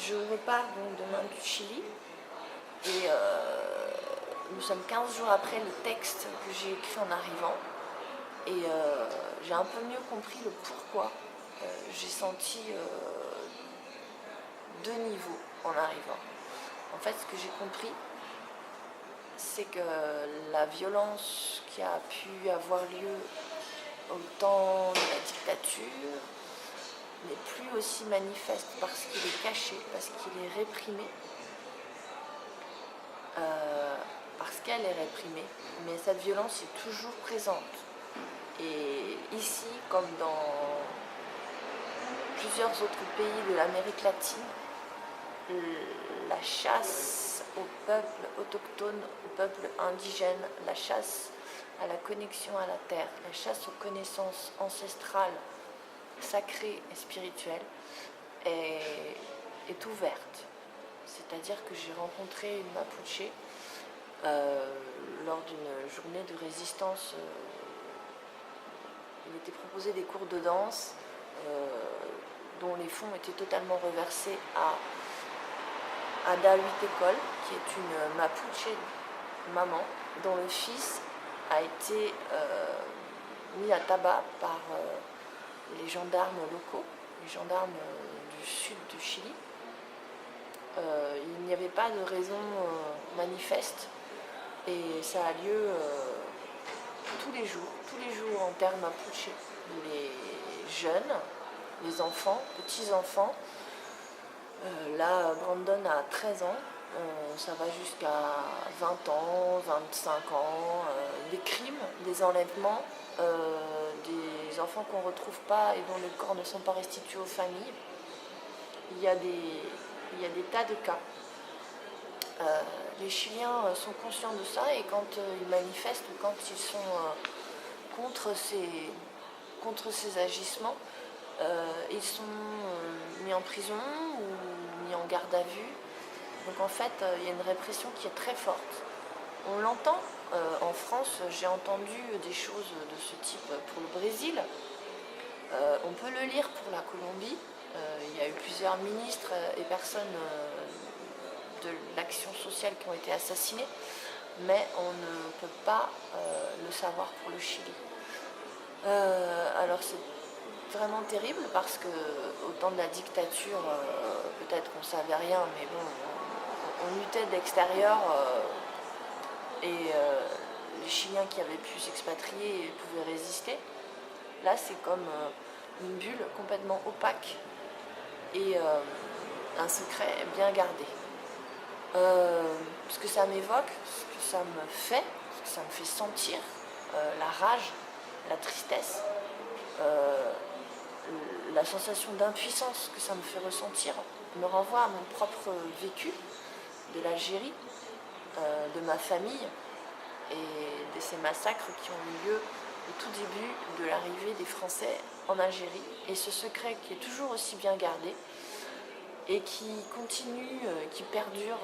Je repars donc demain du Chili et nous sommes 15 jours après le texte que j'ai écrit en arrivant et j'ai un peu mieux compris le pourquoi j'ai senti deux niveaux en arrivant. En fait, ce que j'ai compris, c'est que la violence qui a pu avoir lieu au temps de la dictature n'est plus aussi manifeste parce qu'il est caché, parce qu'il est réprimé, parce qu'elle est réprimée, mais cette violence est toujours présente. Et ici, comme dans plusieurs autres pays de l'Amérique latine, la chasse au peuple autochtone, au peuple indigène, la chasse à la connexion à la terre, la chasse aux connaissances ancestrales, sacrée et spirituelle est ouverte. C'est-à-dire que j'ai rencontré une Mapuche lors d'une journée de résistance. Il était proposé des cours de danse dont les fonds étaient totalement reversés à Ada Huitecol, qui est une Mapuche maman, dont le fils a été mis à tabac par les gendarmes locaux, les gendarmes du sud du Chili. Il n'y avait pas de raison manifeste et ça a lieu tous les jours en terre mapuche. Les jeunes, les enfants, petits-enfants, là Brandon a 13 ans, ça va jusqu'à 20 ans, 25 ans, des crimes, des enlèvements, des enfants qu'on ne retrouve pas et dont les corps ne sont pas restitués aux familles. Il y a des tas de cas. Les Chiliens sont conscients de ça et quand ils manifestent ou quand ils sont contre ces agissements, ils sont mis en prison ou mis en garde à vue. Donc en fait, il y a une répression qui est très forte. On l'entend en France, j'ai entendu des choses de ce type pour le Brésil. On peut le lire pour la Colombie. Il y a eu plusieurs ministres et personnes de l'action sociale qui ont été assassinés, mais on ne peut pas le savoir pour le Chili. Alors c'est vraiment terrible parce que au temps de la dictature, peut-être qu'on ne savait rien, mais bon, on luttait de l'extérieur et les Chiliens qui avaient pu s'expatrier pouvaient résister. Là, c'est comme une bulle complètement opaque et un secret bien gardé. Ce que ça m'évoque, ce que ça me fait, ce que ça me fait sentir, la rage, la tristesse, la sensation d'impuissance que ça me fait ressentir, me renvoie à mon propre vécu de l'Algérie, de ma famille et de ces massacres qui ont eu lieu au tout début de l'arrivée des Français en Algérie. Et ce secret qui est toujours aussi bien gardé et qui continue, qui perdure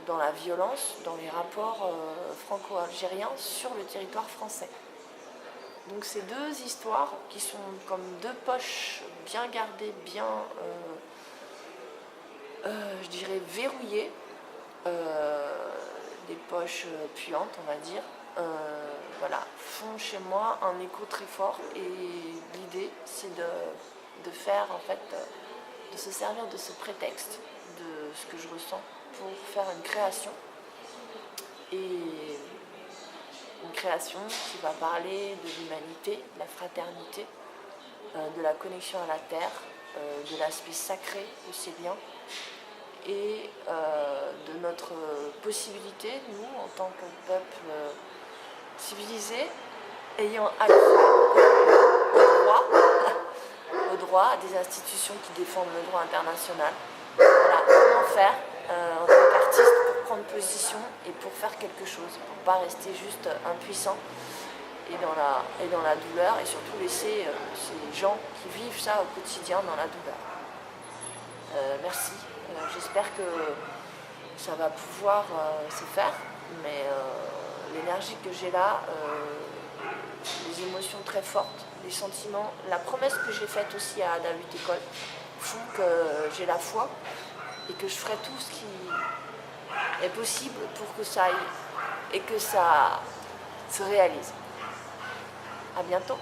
dans la violence, dans les rapports franco-algériens sur le territoire français. Donc ces deux histoires qui sont comme deux poches bien gardées, bien, je dirais, verrouillées, des poches puantes, on va dire, voilà, font chez moi un écho très fort. Et l'idée, c'est de faire, en fait, de se servir de ce prétexte, de ce que je ressens, pour faire une création. Et une création qui va parler de l'humanité, de la fraternité, de la connexion à la terre, de l'aspect sacré de ces liens et de notre possibilité, nous, en tant que peuple civilisé, ayant accès au droit, à des institutions qui défendent le droit international. Voilà, comment faire en tant qu'artiste pour prendre position et pour faire quelque chose, pour ne pas rester juste impuissant et dans la douleur, et surtout laisser ces gens qui vivent ça au quotidien dans la douleur. Merci, j'espère que ça va pouvoir se faire, mais l'énergie que j'ai là, les émotions très fortes, les sentiments, la promesse que j'ai faite aussi à Ada Huitecol, font que j'ai la foi et que je ferai tout ce qui est possible pour que ça aille et que ça se réalise. À bientôt.